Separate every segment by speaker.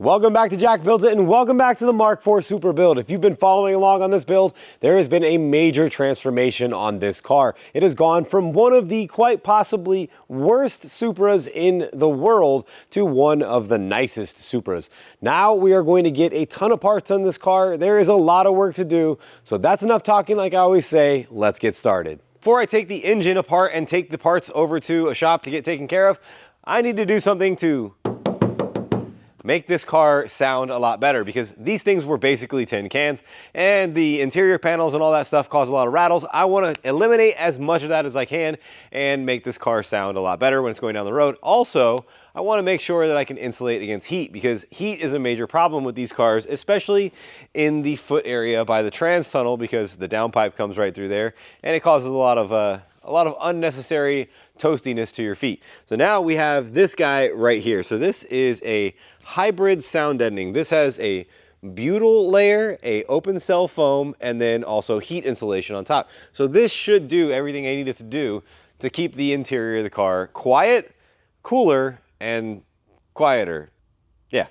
Speaker 1: Welcome back to Jack Builds It, and welcome back to the Mark IV Supra build. If you've been following along on this build, there has been a major transformation on this car. It has gone from one of the quite possibly worst Supras in the world to one of the nicest Supras. Now we are going to get a ton of parts on this car. There is a lot of work to do, so that's enough talking. Like I always say, let's get started. Before I take the engine apart and take the parts over to a shop to get taken care of, I need to do something to make this car sound a lot better, because these things were basically tin cans and the interior panels and all that stuff cause a lot of rattles. I want to eliminate as much of that as I can and make this car sound a lot better when it's going down the road. Also, I want to make sure that I can insulate against heat, because heat is a major problem with these cars, especially in the foot area by the trans tunnel, because the downpipe comes right through there and it causes a lot of unnecessary toastiness to your feet. So now we have this guy right here. So this is a hybrid sound deadening. This has a butyl layer, a open cell foam, and then also heat insulation on top. So this should do everything I need it to do to keep the interior of the car quiet, cooler, and quieter. Yeah.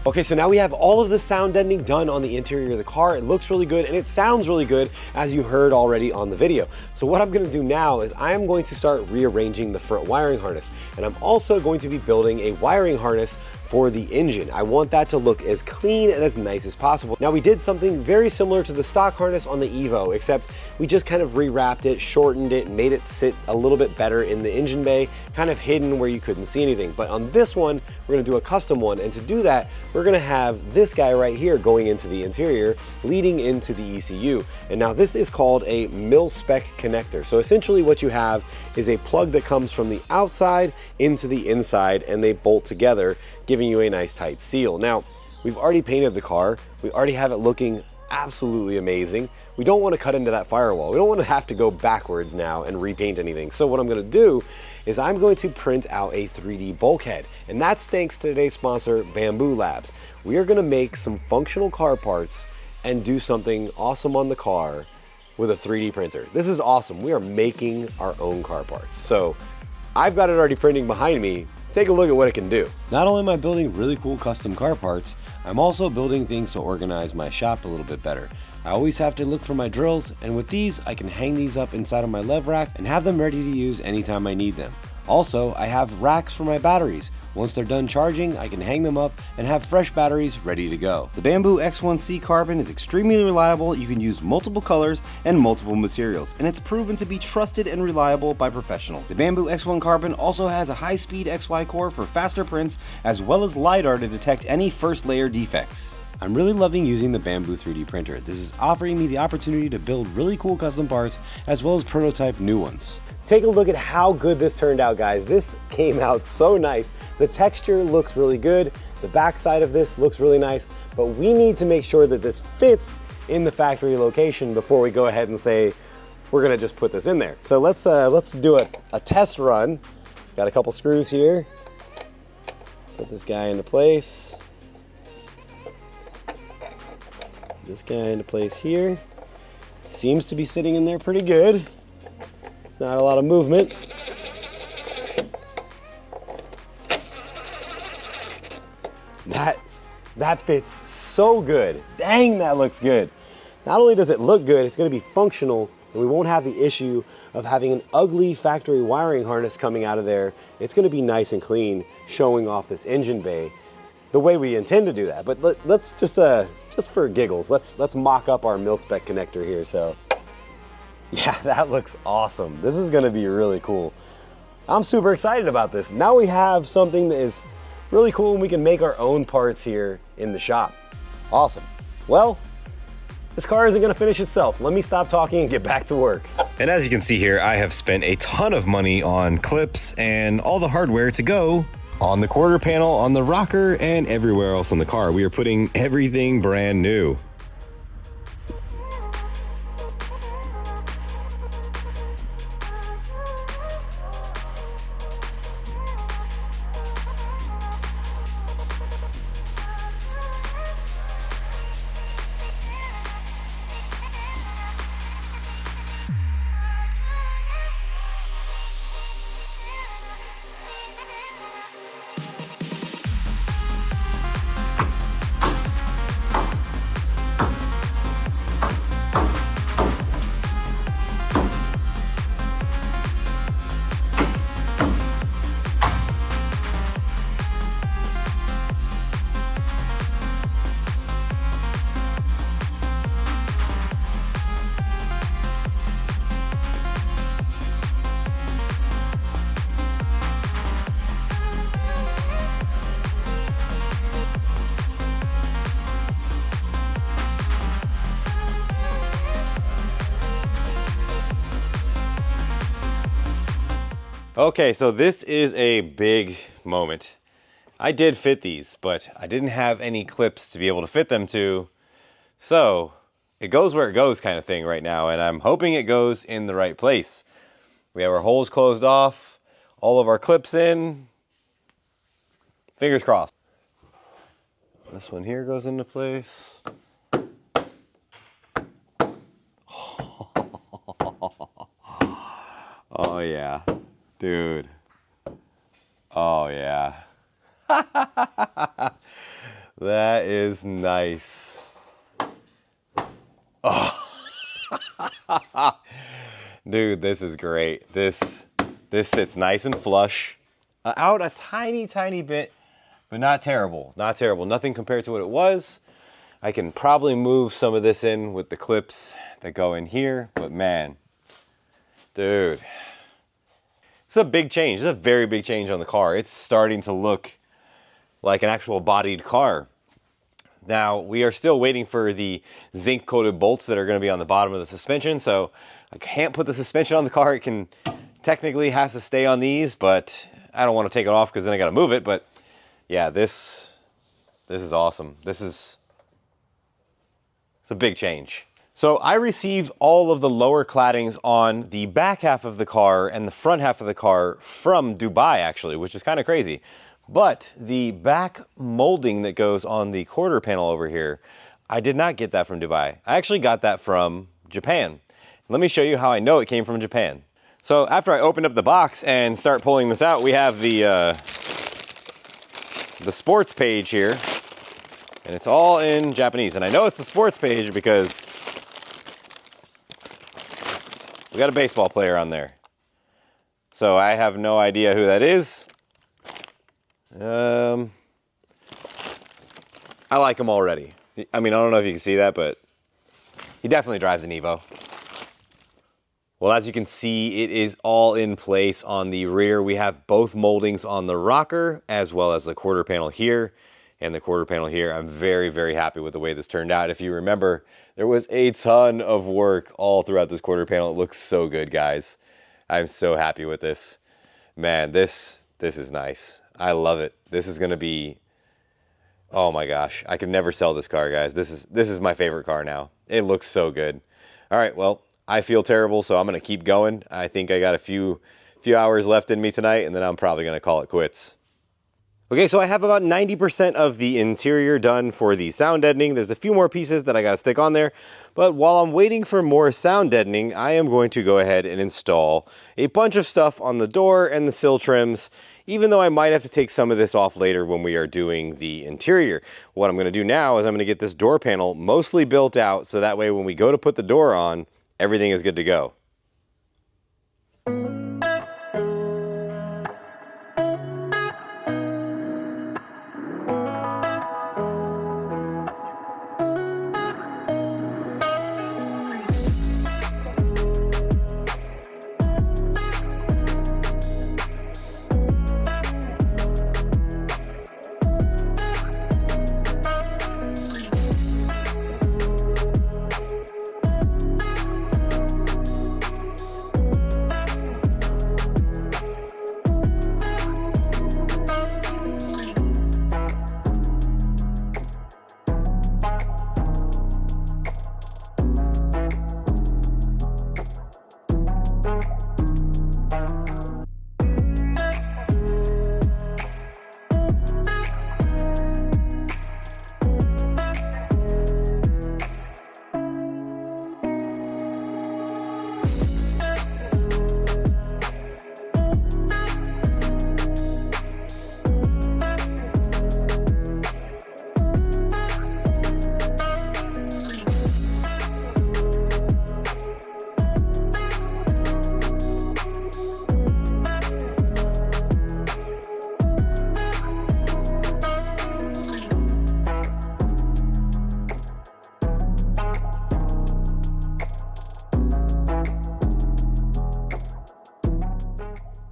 Speaker 1: Okay, so now we have all of the sound deadening done on the interior of the car. It looks really good and it sounds really good, as you heard already on the video. So what I'm gonna do now is I am going to start rearranging the front wiring harness, and I'm also going to be building a wiring harness for the engine. I want that to look as clean and as nice as possible. Now, we did something very similar to the stock harness on the Evo, except we just kind of rewrapped it, shortened it, and made it sit a little bit better in the engine bay, kind of hidden where you couldn't see anything. But on this one, we're gonna do a custom one, and to do that, we're gonna have this guy right here going into the interior, leading into the ECU. And now this is called a mil-spec connector. So essentially what you have is a plug that comes from the outside into the inside, and they bolt together, giving you a nice tight seal. Now, we've already painted the car. We already have it looking absolutely amazing. We don't want to cut into that firewall. We don't want to have to go backwards now and repaint anything. So what I'm going to do is I'm going to print out a 3D bulkhead, and that's thanks to today's sponsor, Bamboo Labs. We are going to make some functional car parts and do something awesome on the car with a 3D printer. This is awesome. We are making our own car parts. So I've got it already printing behind me. Take a look at what it can do. Not only am I building really cool custom car parts, I'm also building things to organize my shop a little bit better. I always have to look for my drills, and with these, I can hang these up inside of my lev rack and have them ready to use anytime I need them. Also, I have racks for my batteries. Once they're done charging, I can hang them up and have fresh batteries ready to go. The Bamboo X1C carbon is extremely reliable. You can use multiple colors and multiple materials, and it's proven to be trusted and reliable by professionals. The Bamboo X1 carbon also has a high-speed XY core for faster prints, as well as LiDAR to detect any first layer defects. I'm really loving using the Bamboo 3D printer. This is offering me the opportunity to build really cool custom parts, as well as prototype new ones. Take a look at how good this turned out, guys. This came out so nice. The texture looks really good. The back side of this looks really nice, but we need to make sure that this fits in the factory location before we go ahead and say, we're gonna just put this in there. So let's do a test run. Got a couple screws here. Put this guy into place. This guy into place here. It seems to be sitting in there pretty good. It's not a lot of movement. That fits so good. Dang, that looks good. Not only does it look good, it's gonna be functional, and we won't have the issue of having an ugly factory wiring harness coming out of there. It's gonna be nice and clean, showing off this engine bay the way we intend to do that. But let's just for giggles, let's mock up our mil-spec connector here. So yeah, that looks awesome. This is gonna be really cool. I'm super excited about this. Now we have something that is really cool, and we can make our own parts here in the shop. Awesome. Well, this car isn't gonna finish itself. Let me stop talking and get back to work.
Speaker 2: And as you can see here, I have spent a ton of money on clips and all the hardware to go on the quarter panel, on the rocker, and everywhere else on the car. We are putting everything brand new. Okay, so this is a big moment. I did fit these, but I didn't have any clips to be able to fit them to. So it goes where it goes kind of thing right now, and I'm hoping it goes in the right place. We have our holes closed off, all of our clips in. Fingers crossed. This one here goes into place. Oh yeah. Dude. Oh yeah. That is nice. Oh. Dude, this is great. This sits nice and flush. Out a tiny bit, but not terrible. Not terrible. Nothing compared to what it was. I can probably move some of this in with the clips that go in here, but man, dude. It's a big change. It's a very big change on the car. It's starting to look like an actual bodied car. Now, we are still waiting for the zinc-coated bolts that are going to be on the bottom of the suspension, so I can't put the suspension on the car. It can technically has to stay on these, but I don't want to take it off because then I got to move it. But yeah, this is awesome. It's a big change. So I received all of the lower claddings on the back half of the car and the front half of the car from Dubai, actually, which is kind of crazy. But the back molding that goes on the quarter panel over here, I did not get that from Dubai. I actually got that from Japan. Let me show you how I know it came from Japan. So after I opened up the box and start pulling this out, we have the sports page here, and it's all in Japanese. And I know it's the sports page because we got a baseball player on there. So I have no idea who that is. I like him already. I mean, I don't know if you can see that, but he definitely drives an Evo. Well, as you can see, it is all in place on the rear. We have both moldings on the rocker as well as the quarter panel here and the quarter panel here. I'm very, very happy with the way this turned out. If you remember, there was a ton of work all throughout this quarter panel. It looks so good, guys. I'm so happy with this. Man, this is nice. I love it. This is gonna be, oh my gosh, I could never sell this car, guys. This is my favorite car now. It looks so good. All right, well, I feel terrible, so I'm gonna keep going. I think I got a few hours left in me tonight, and then I'm probably gonna call it quits. Okay, so I have about 90% of the interior done for the sound deadening. There's a few more pieces that I gotta stick on there, but while I'm waiting for more sound deadening, I am going to go ahead and install a bunch of stuff on the door and the sill trims, even though I might have to take some of this off later when we are doing the interior. What I'm gonna do now is I'm gonna get this door panel mostly built out, so that way when we go to put the door on, everything is good to go.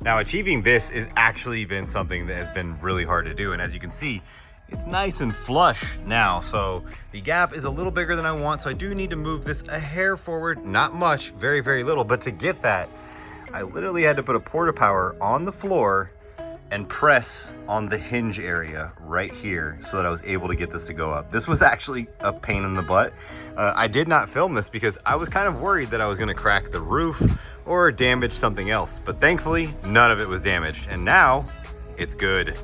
Speaker 2: Now, achieving this has actually been something that has been really hard to do. And as you can see, it's nice and flush now. So the gap is a little bigger than I want. So I do need to move this a hair forward, not much, very, very little. But to get that, I literally had to put a porta power on the floor and press on the hinge area right here so that I was able to get this to go up. This was actually a pain in the butt. I did not film this because I was kind of worried that I was gonna crack the roof or damage something else, but thankfully none of it was damaged, and now it's good.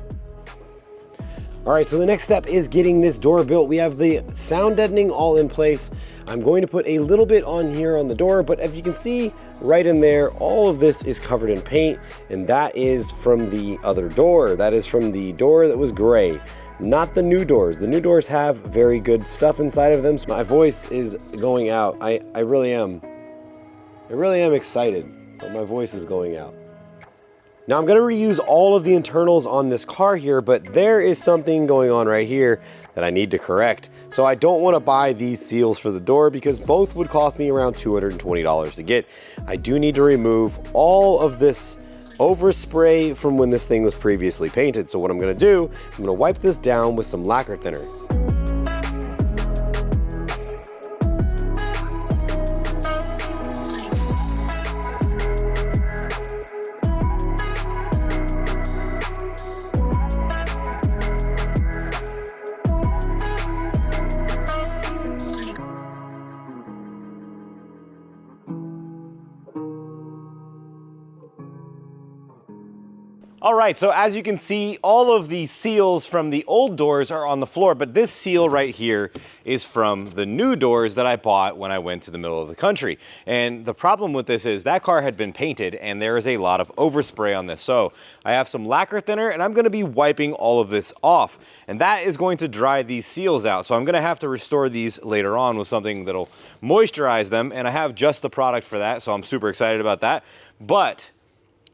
Speaker 1: All right, so the next step is getting this door built. We have the sound deadening all in place. I'm going to put a little bit on here on the door, but as you can see right in there, all of this is covered in paint, and that is from the other door. That is from the door that was gray, not the new doors. The new doors have very good stuff inside of them. So my voice is going out. I really am excited, but my voice is going out. Now I'm gonna reuse all of the internals on this car here, but there is something going on right here that I need to correct. So I don't wanna buy these seals for the door because both would cost me around $220 to get. I do need to remove all of this overspray from when this thing was previously painted. So what I'm gonna do, I'm gonna wipe this down with some lacquer thinner.
Speaker 2: All right, so as you can see, all of the seals from the old doors are on the floor, but this seal right here is from the new doors that I bought when I went to the middle of the country. And the problem with this is that car had been painted and there is a lot of overspray on this. So I have some lacquer thinner and I'm gonna be wiping all of this off. And that is going to dry these seals out. So I'm gonna have to restore these later on with something that'll moisturize them. And I have just the product for that, so I'm super excited about that. But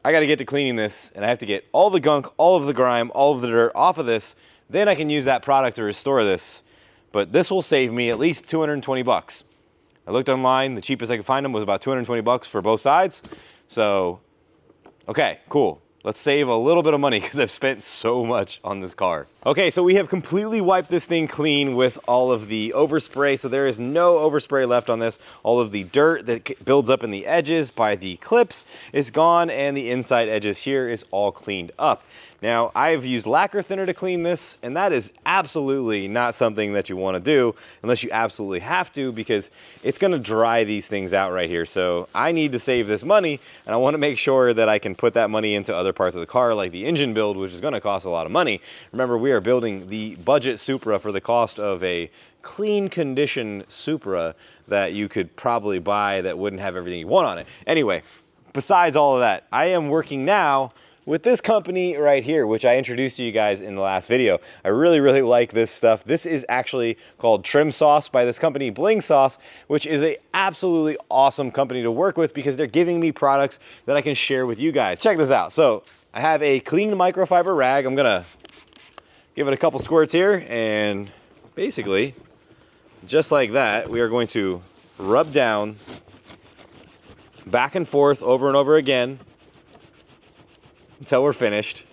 Speaker 2: I got to get to cleaning this, and I have to get all the gunk, all of the grime, all of the dirt off of this. Then I can use that product to restore this. But this will save me at least 220 bucks. I looked online, the cheapest I could find them was about 220 bucks for both sides. So, okay, cool. Let's save a little bit of money because I've spent so much on this car. Okay, so we have completely wiped this thing clean with all of the overspray. So there is no overspray left on this. All of the dirt that builds up in the edges by the clips is gone, and the inside edges here is all cleaned up. Now, I've used lacquer thinner to clean this, and that is absolutely not something that you want to do unless you absolutely have to, because it's going to dry these things out right here. So I need to save this money, and I want to make sure that I can put that money into other parts of the car, like the engine build, which is going to cost a lot of money. Remember, we are building the budget Supra for the cost of a clean condition Supra that you could probably buy that wouldn't have everything you want on it. Anyway, besides all of that, I am working now with this company right here, which I introduced to you guys in the last video. I really, really like this stuff. This is actually called Trim Sauce by this company, Bling Sauce, which is a absolutely awesome company to work with because they're giving me products that I can share with you guys. Check this out. So I have a clean microfiber rag. I'm gonna give it a couple squirts here, and basically, just like that, we are going to rub down back and forth over and over again until we're finished.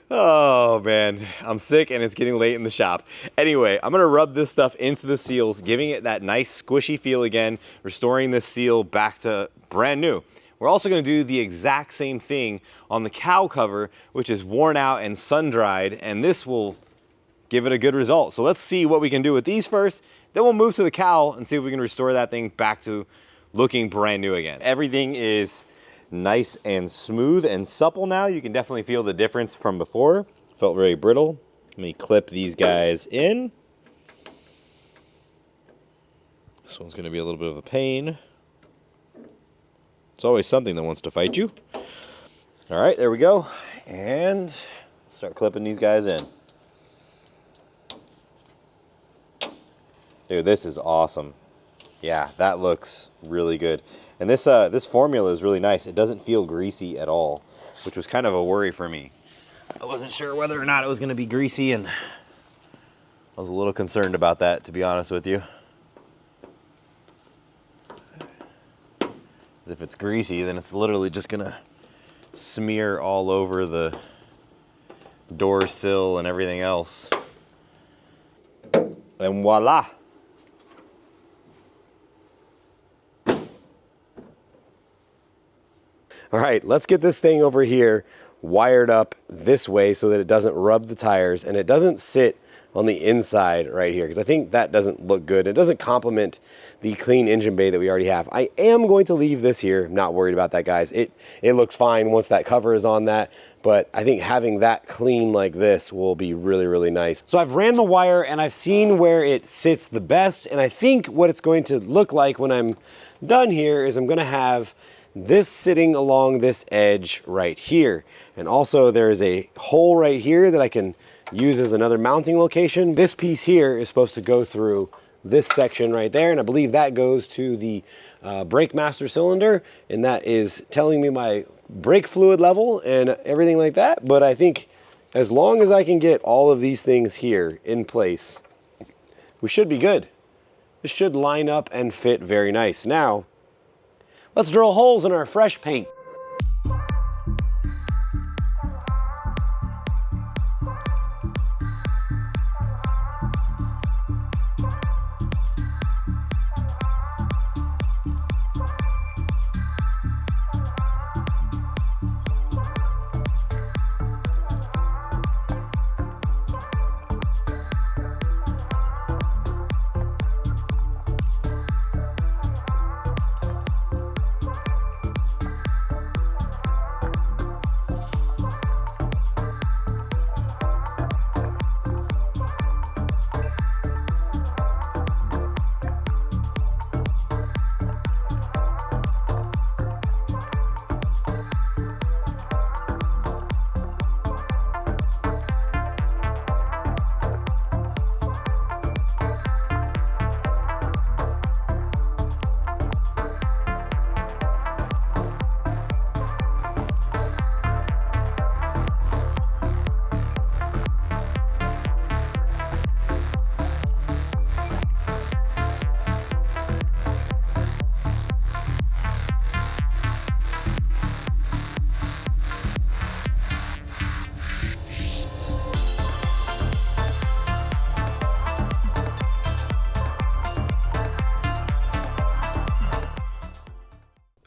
Speaker 2: Oh man, I'm sick and it's getting late in the shop. Anyway, I'm gonna rub this stuff into the seals, giving it that nice squishy feel again, restoring this seal back to brand new. We're also gonna do the exact same thing on the cowl cover, which is worn out and sun-dried, and this will give it a good result. So let's see what we can do with these first, then we'll move to the cowl and see if we can restore that thing back to looking brand new again. Everything is nice and smooth and supple now. You can definitely feel the difference from before. Felt very brittle. Let me clip these guys in. This one's gonna be a little bit of a pain. It's always something that wants to fight you. All right, there we go. And start clipping these guys in. Dude, this is awesome. Yeah, that looks really good. And this this formula is really nice. It doesn't feel greasy at all, which was kind of a worry for me. I wasn't sure whether or not it was going to be greasy, and I was a little concerned about that, to be honest with you. Because if it's greasy, then it's literally just going to smear all over the door sill and everything else. And voila!
Speaker 1: All right, let's get this thing over here wired up this way so that it doesn't rub the tires and it doesn't sit on the inside right here, because I think that doesn't look good. It doesn't complement the clean engine bay that we already have. I am going to leave this here. I'm not worried about that, guys. It looks fine once that cover is on that, but I think having that clean like this will be really, really nice. So I've ran the wire and I've seen where it sits the best, and I think what it's going to look like when I'm done here is I'm gonna have this sitting along this edge right here. And also there's a hole right here that I can use as another mounting location. This piece here is supposed to go through this section right there, and I believe that goes to the brake master cylinder, and that is telling me my brake fluid level and everything like that. But I think as long as I can get all of these things here in place, we should be good. This should line up and fit very nice. Now, let's drill holes in our fresh paint.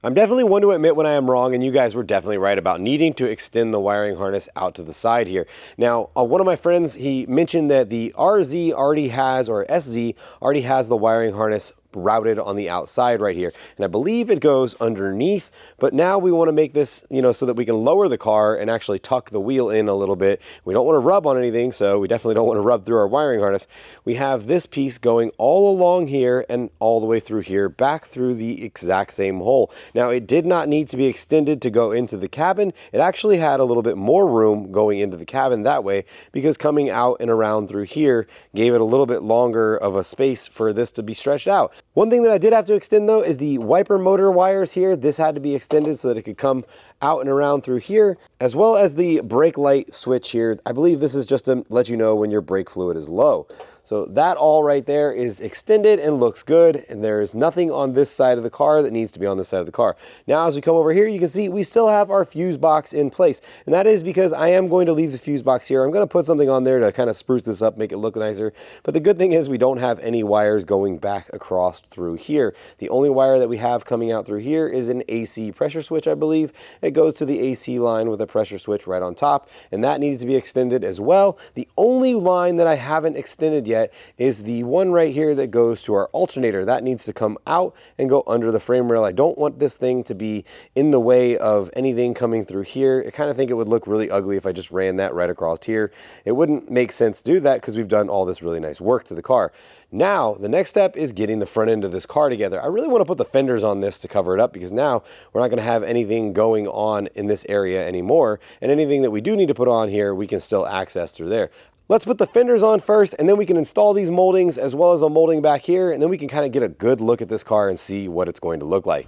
Speaker 1: I'm definitely one to admit when I am wrong, and you guys were definitely right about needing to extend the wiring harness out to the side here. Now, one of my friends, he mentioned that the RZ already has, or SZ already has the wiring harness routed on the outside right here, and I believe it goes underneath, but now we want to make this, you know, so that we can lower the car and actually tuck the wheel in a little bit. We don't want to rub on anything, so we definitely don't want to rub through our wiring harness. We have this piece going all along here and all the way through here, back through the exact same hole. Now, it did not need to be extended to go into the cabin. It actually had a little bit more room going into the cabin that way, because coming out and around through here gave it a little bit longer of a space for this to be stretched out. One thing that I did have to extend though is the wiper motor wires here. This had to be extended so that it could come out and around through here, as well as the brake light switch here. I believe this is just to let you know when your brake fluid is low. So that all right there is extended and looks good, and there's nothing on this side of the car that needs to be on this side of the car. Now as we come over here, you can see we still have our fuse box in place, and that is because I am going to leave the fuse box here. I'm going to put something on there to kind of spruce this up, make it look nicer, but the good thing is we don't have any wires going back across through here. The only wire that we have coming out through here is an AC pressure switch, I believe. It goes to the AC line with a pressure switch right on top, and that needed to be extended as well. The only line that I haven't extended yet is the one right here that goes to our alternator. That needs to come out and go under the frame rail. I don't want this thing to be in the way of anything coming through here. I kind of think it would look really ugly if I just ran that right across here. It wouldn't make sense to do that because we've done all this really nice work to the car. Now, the next step is getting the front end of this car together. I really want to put the fenders on this to cover it up, because now we're not going to have anything going on in this area anymore, and anything that we do need to put on here, we can still access through there. Let's put the fenders on first, and then we can install these moldings as well as a molding back here, and then we can kind of get a good look at this car and see what it's going to look like.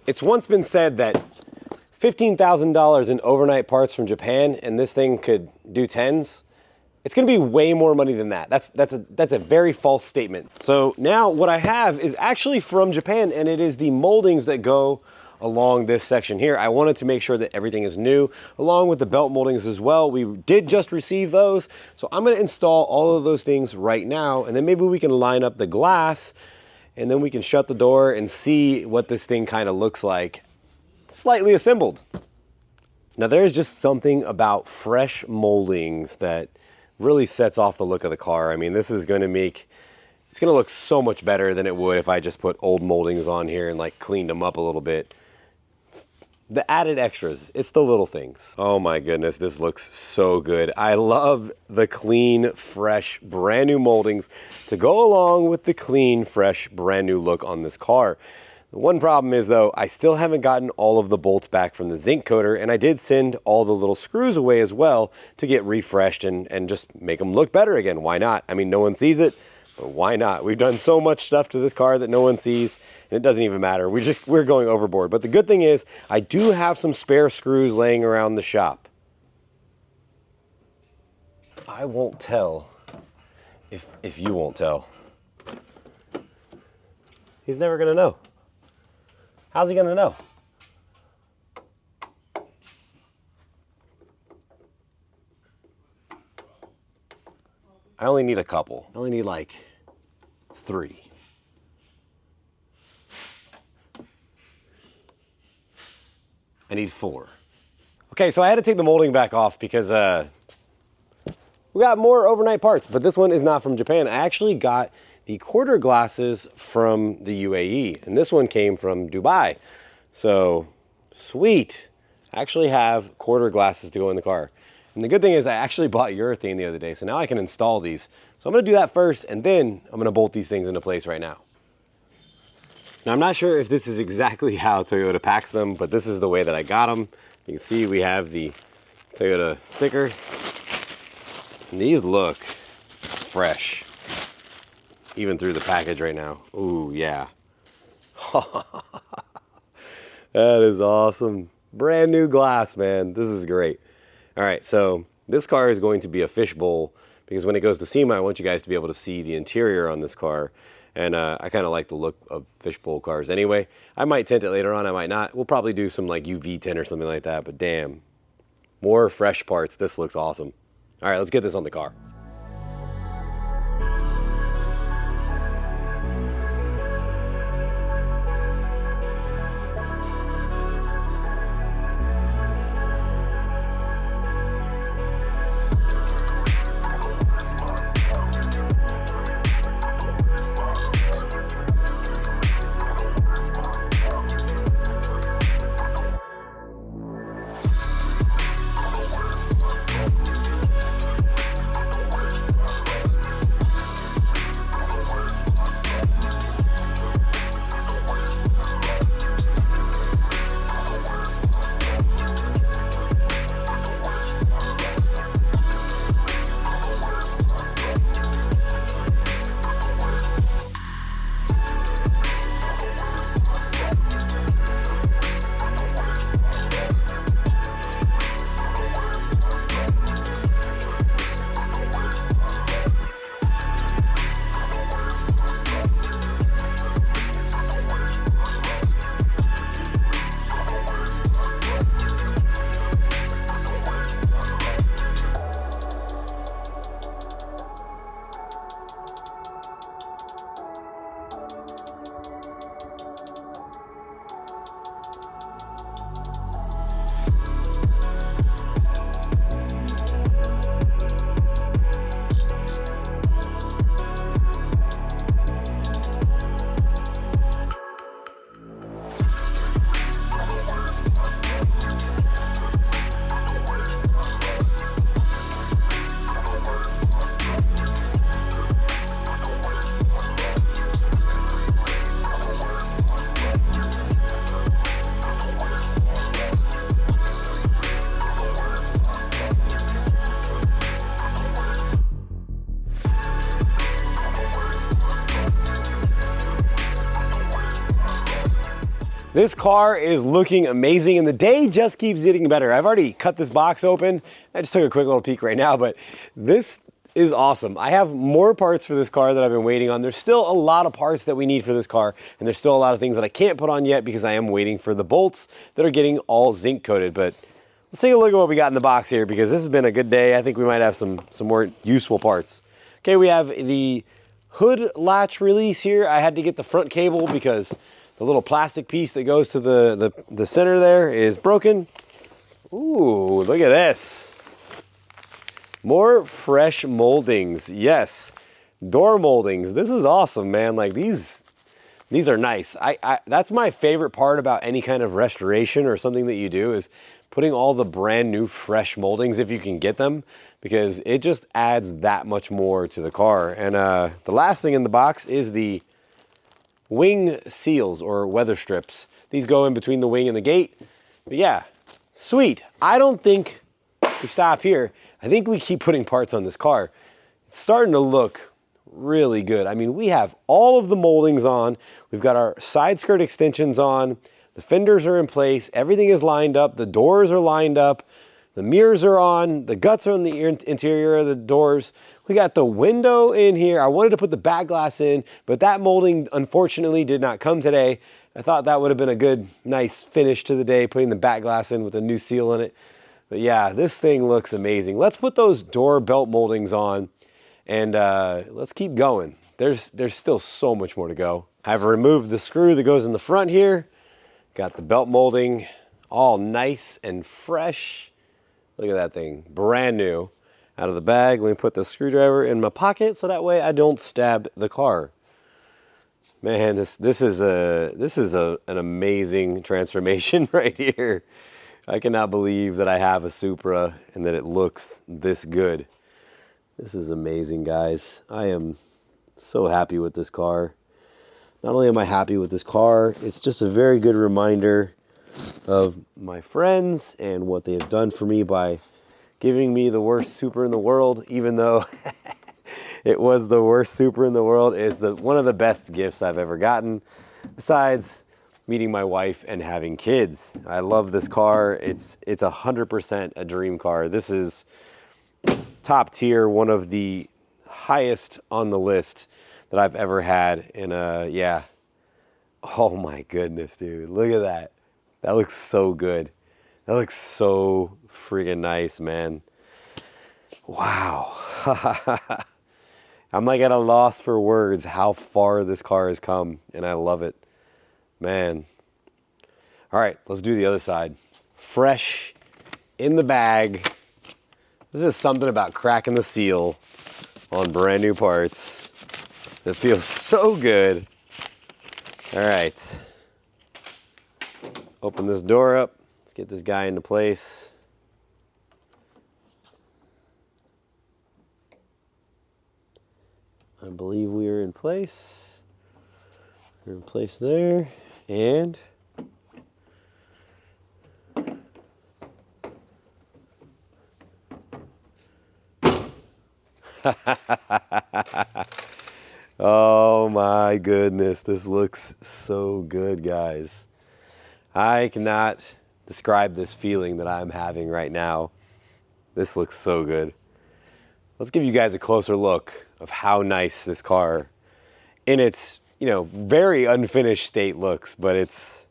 Speaker 1: It's once been said that $15,000 in overnight parts from Japan, and this thing could do tens. It's going to be way more money than that. That's a very false statement. So now what I have is actually from Japan, and it is the moldings that go along this section here. I wanted to make sure that everything is new, along with the belt moldings as well. We did just receive those, so I'm going to install all of those things right now, and then maybe we can line up the glass, and then we can shut the door and see what this thing kind of looks like, slightly assembled. Now there's just something about fresh moldings that really sets off the look of the car. I mean, this is going to make, it's going to look so much better than it would if I just put old moldings on here and like cleaned them up a little bit. It's the added extras, it's the little things. Oh my goodness, this looks so good. I love the clean, fresh, brand new moldings to go along with the clean, fresh, brand new look on this car. The one problem is though, I still haven't gotten all of the bolts back from the zinc coater, and I did send all the little screws away as well to get refreshed and just make them look better again. Why not? I mean, no one sees it, but why not? We've done so much stuff to this car that no one sees, and it doesn't even matter. We're going overboard. But the good thing is, I do have some spare screws laying around the shop. I won't tell if you won't tell. He's never gonna know. How's he gonna know?
Speaker 2: I only need a couple.
Speaker 1: I only need like 3. I need 4. Okay, so I had to take the molding back off because we got more overnight parts, but this one is not from Japan. I actually got the quarter glasses from the UAE, and this one came from Dubai. So, sweet. I actually have quarter glasses to go in the car. And the good thing is I actually bought urethane the other day, so now I can install these. So I'm gonna do that first, and then I'm gonna bolt these things into place right now. Now, I'm not sure if this is exactly how Toyota packs them, but this is the way that I got them. You can see we have the Toyota sticker. And these look fresh, even through the package right now. Ooh, yeah. That is awesome. Brand new glass, man. This is great. All right, so this car is going to be a fishbowl because when it goes to SEMA, I want you guys to be able to see the interior on this car. And I kind of like the look of fishbowl cars anyway. I might tint it later on, I might not. We'll probably do some like UV tint or something like that, but damn, more fresh parts. This looks awesome. All right, let's get this on the car. This car is looking amazing and the day just keeps getting better. I've already cut this box open. I just took a quick little peek right now, but this is awesome. I have more parts for this car that I've been waiting on. There's still a lot of parts that we need for this car, and there's still a lot of things that I can't put on yet because I am waiting for the bolts that are getting all zinc coated. But let's take a look at what we got in the box here because this has been a good day. I think we might have some more useful parts. Okay, we have the hood latch release here. I had to get the front cable because the little plastic piece that goes to the center there is broken. Ooh, look at this. More fresh moldings. Yes, door moldings. This is awesome, man. Like these are nice. That's my favorite part about any kind of restoration or something that you do is putting all the brand new fresh moldings if you can get them, because it just adds that much more to the car. And the last thing in the box is the wing seals or weather strips. These go in between the wing and the gate. But yeah, sweet. I don't think we stop here. I think we keep putting parts on this car. It's starting to look really good. I mean, we have all of the moldings on. We've got our side skirt extensions on. The fenders are in place. Everything is lined up. The doors are lined up. The mirrors are on. The guts are on the interior of the doors. We got the window in here. I wanted to put the back glass in, but that molding unfortunately did not come today. I thought that would have been a good, nice finish to the day, putting the back glass in with a new seal in it. But yeah, this thing looks amazing. Let's put those door belt moldings on And let's keep going. There's still so much more to go. I've removed the screw that goes in the front here. Got the belt molding all nice and fresh. Look at that thing, brand new. Out of the bag, let me put the screwdriver in my pocket so that way I don't stab the car. Man, this is an amazing transformation right here. I cannot believe that I have a Supra and that it looks this good. This is amazing, guys. I am so happy with this car. Not only am I happy with this car, it's just a very good reminder of my friends and what they have done for me by giving me the worst Supra in the world, even though it was the worst Supra in the world. Is one of the best gifts I've ever gotten, besides meeting my wife and having kids. I love this car. It's 100% a dream car. This is top tier, one of the highest on the list that I've ever had. And yeah, oh my goodness, dude, look at that. That looks so good. That looks so freaking nice, man. Wow. I'm like at a loss for words how far this car has come, and I love it, man. All right, let's do the other side. Fresh in the bag. There's just something about cracking the seal on brand new parts that feels so good. All right. Open this door up. Let's get this guy into place. I believe we are in place. We're in place there. And oh my goodness, this looks so good, guys. I cannot describe this feeling that I'm having right now. This looks so good. Let's give you guys a closer look of how nice this car in its, very unfinished state looks, but it's,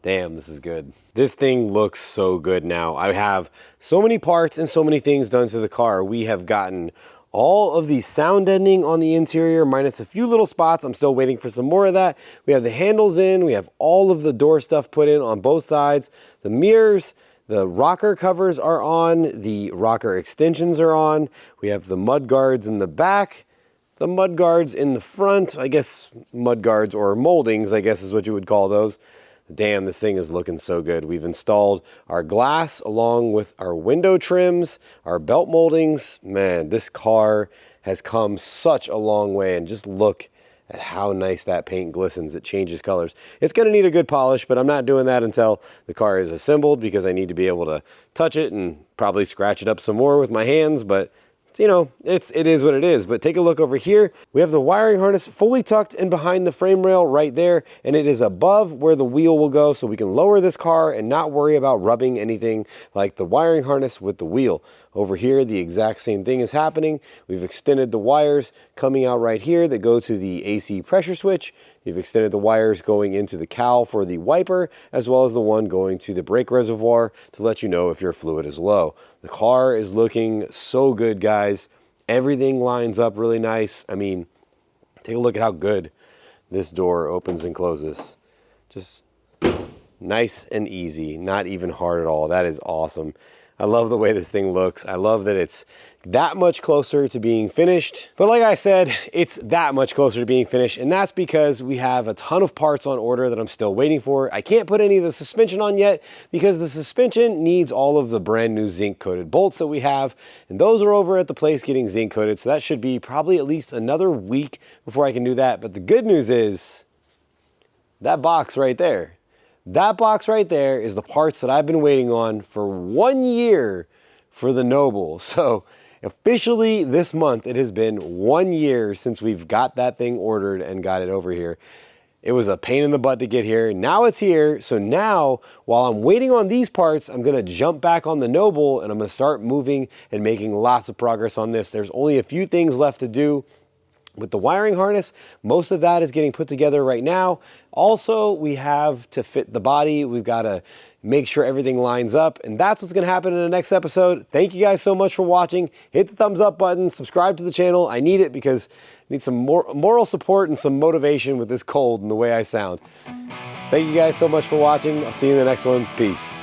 Speaker 1: damn, this is good. This thing looks so good now. I have so many parts and so many things done to the car. We have gotten all of the sound deadening on the interior, minus a few little spots. I'm still waiting for some more of that. We have the handles in. We have all of the door stuff put in on both sides. The mirrors, the rocker covers are on. The rocker extensions are on. We have the mud guards in the back. The mud guards in the front. I guess mud guards or moldings, I guess is what you would call those. Damn, this thing is looking so good. We've installed our glass along with our window trims, our belt moldings. Man, this car has come such a long way, and just look at how nice that paint glistens. It changes colors. It's going to need a good polish, but I'm not doing that until the car is assembled because I need to be able to touch it and probably scratch it up some more with my hands, but it is what it is. But take a look over here. We have the wiring harness fully tucked in behind the frame rail right there, and it is above where the wheel will go, so we can lower this car and not worry about rubbing anything like the wiring harness with the wheel. Over here, the exact same thing is happening. We've extended the wires coming out right here that go to the AC pressure switch. We've extended the wires going into the cowl for the wiper, as well as the one going to the brake reservoir to let you know if your fluid is low. The car is looking so good, guys. Everything lines up really nice. I mean, take a look at how good this door opens and closes. Just nice and easy, not even hard at all. That is awesome. I love the way this thing looks. I love that it's that much closer to being finished. But like I said, it's that much closer to being finished, and that's because we have a ton of parts on order that I'm still waiting for. I can't put any of the suspension on yet because the suspension needs all of the brand new zinc coated bolts that we have, and those are over at the place getting zinc coated, so that should be probably at least another week before I can do that. But the good news is that box right there. That box right there is the parts that I've been waiting on for 1 year for the Noble. So officially this month, it has been 1 year since we've got that thing ordered and got it over here. It was a pain in the butt to get here. Now it's here. So now, while I'm waiting on these parts, I'm going to jump back on the Noble and I'm going to start moving and making lots of progress on this. There's only a few things left to do. with the wiring harness. Most of that is getting put together right now. Also, we have to fit the body. We've got to make sure everything lines up, and that's what's going to happen in the next episode. Thank you guys so much for watching. Hit the thumbs up button, subscribe to the channel. I need it because I need some more moral support and some motivation with this cold and the way I sound. Thank you guys so much for watching. I'll see you in the next one. Peace.